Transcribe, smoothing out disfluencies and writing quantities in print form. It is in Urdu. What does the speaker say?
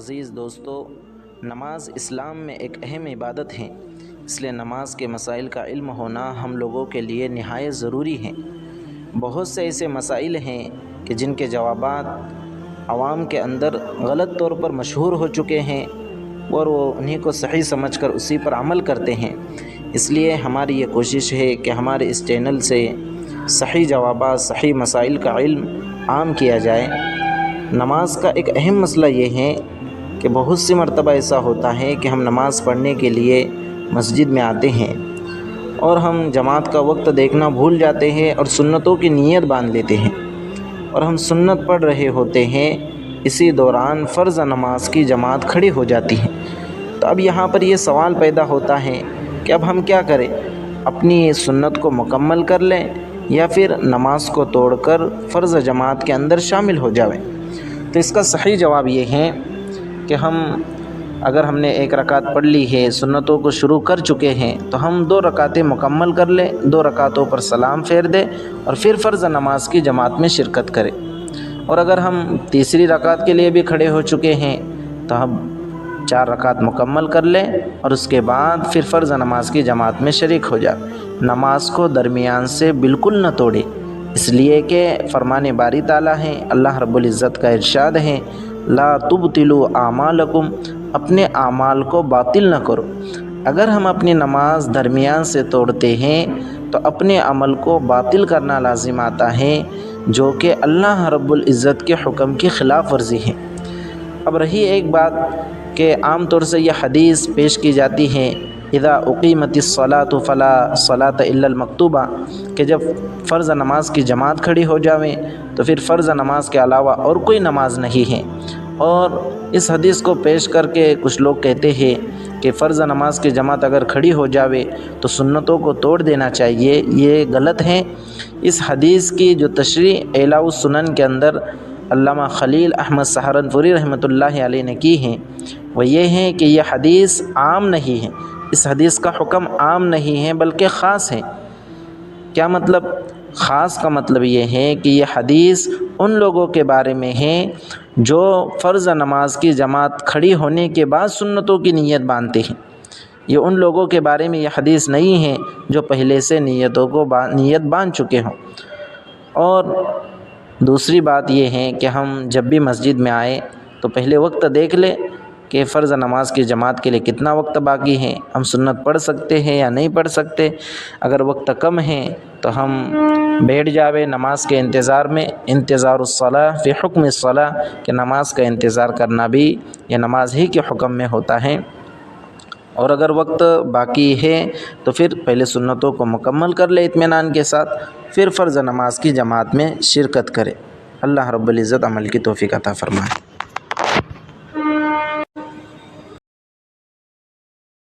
عزیز دوستو، نماز اسلام میں ایک اہم عبادت ہے، اس لیے نماز کے مسائل کا علم ہونا ہم لوگوں کے لیے نہایت ضروری ہے۔ بہت سے ایسے مسائل ہیں کہ جن کے جوابات عوام کے اندر غلط طور پر مشہور ہو چکے ہیں اور وہ انہیں کو صحیح سمجھ کر اسی پر عمل کرتے ہیں۔ اس لیے ہماری یہ کوشش ہے کہ ہمارے اس چینل سے صحیح جوابات، صحیح مسائل کا علم عام کیا جائے۔ نماز کا ایک اہم مسئلہ یہ ہے کہ بہت سی مرتبہ ایسا ہوتا ہے کہ ہم نماز پڑھنے کے لیے مسجد میں آتے ہیں اور ہم جماعت کا وقت دیکھنا بھول جاتے ہیں اور سنتوں کی نیت باندھ لیتے ہیں اور ہم سنت پڑھ رہے ہوتے ہیں، اسی دوران فرض نماز کی جماعت کھڑی ہو جاتی ہے۔ تو اب یہاں پر یہ سوال پیدا ہوتا ہے کہ اب ہم کیا کریں، اپنی سنت کو مکمل کر لیں یا پھر نماز کو توڑ کر فرض جماعت کے اندر شامل ہو جائیں؟ تو اس کا صحیح جواب یہ ہے کہ اگر ہم نے ایک رکعت پڑھ لی ہے، سنتوں کو شروع کر چکے ہیں، تو ہم 2 رکعتیں مکمل کر لیں، 2 رکعتوں پر سلام پھیر دیں اور پھر فرض نماز کی جماعت میں شرکت کریں۔ اور اگر ہم تیسری رکعت کے لیے بھی کھڑے ہو چکے ہیں تو ہم 4 رکعت مکمل کر لیں اور اس کے بعد پھر فرض نماز کی جماعت میں شریک ہو جائیں۔ نماز کو درمیان سے بالکل نہ توڑیں، اس لیے کہ فرمان باری تعالیٰ ہے، اللہ رب العزت کا ارشاد ہے، لا تبطلوا اعمالکم، اپنے اعمال کو باطل نہ کرو۔ اگر ہم اپنی نماز درمیان سے توڑتے ہیں تو اپنے عمل کو باطل کرنا لازم آتا ہے، جو کہ اللہ رب العزت کے حکم کی خلاف ورزی ہے۔ اب رہی ایک بات کہ عام طور سے یہ حدیث پیش کی جاتی ہے، اذا اقیمت الصلاۃ فلا صلاۃ الا المکتوبہ، کہ جب فرض نماز کی جماعت کھڑی ہو جاوے تو پھر فرض نماز کے علاوہ اور کوئی نماز نہیں ہے۔ اور اس حدیث کو پیش کر کے کچھ لوگ کہتے ہیں کہ فرض نماز کی جماعت اگر کھڑی ہو جاوے تو سنتوں کو توڑ دینا چاہیے، یہ غلط ہے۔ اس حدیث کی جو تشریح اعلاء السنن کے اندر علامہ خلیل احمد سہارنپوری رحمۃ اللہ علیہ نے کی ہے، وہ یہ ہے کہ یہ حدیث عام نہیں ہے، اس حدیث کا حکم عام نہیں ہے بلکہ خاص ہے۔ کیا مطلب؟ خاص کا مطلب یہ ہے کہ یہ حدیث ان لوگوں کے بارے میں ہے جو فرض نماز کی جماعت کھڑی ہونے کے بعد سنتوں کی نیت باندھتے ہیں۔ یہ ان لوگوں کے بارے میں یہ حدیث نہیں ہے جو پہلے سے نیت باندھ چکے ہوں۔ اور دوسری بات یہ ہے کہ ہم جب بھی مسجد میں آئیں تو پہلے وقت دیکھ لیں کہ فرض نماز کی جماعت کے لیے کتنا وقت باقی ہے، ہم سنت پڑھ سکتے ہیں یا نہیں پڑھ سکتے۔ اگر وقت کم ہے تو ہم بیٹھ جاوے نماز کے انتظار میں، انتظار الصلاۃ فی حکم الصلاۃ، کہ نماز کا انتظار کرنا بھی یہ نماز ہی کے حکم میں ہوتا ہے۔ اور اگر وقت باقی ہے تو پھر پہلے سنتوں کو مکمل کر لے اطمینان کے ساتھ، پھر فرض نماز کی جماعت میں شرکت کرے۔ اللہ رب العزت عمل کی توفیق عطا فرمائے۔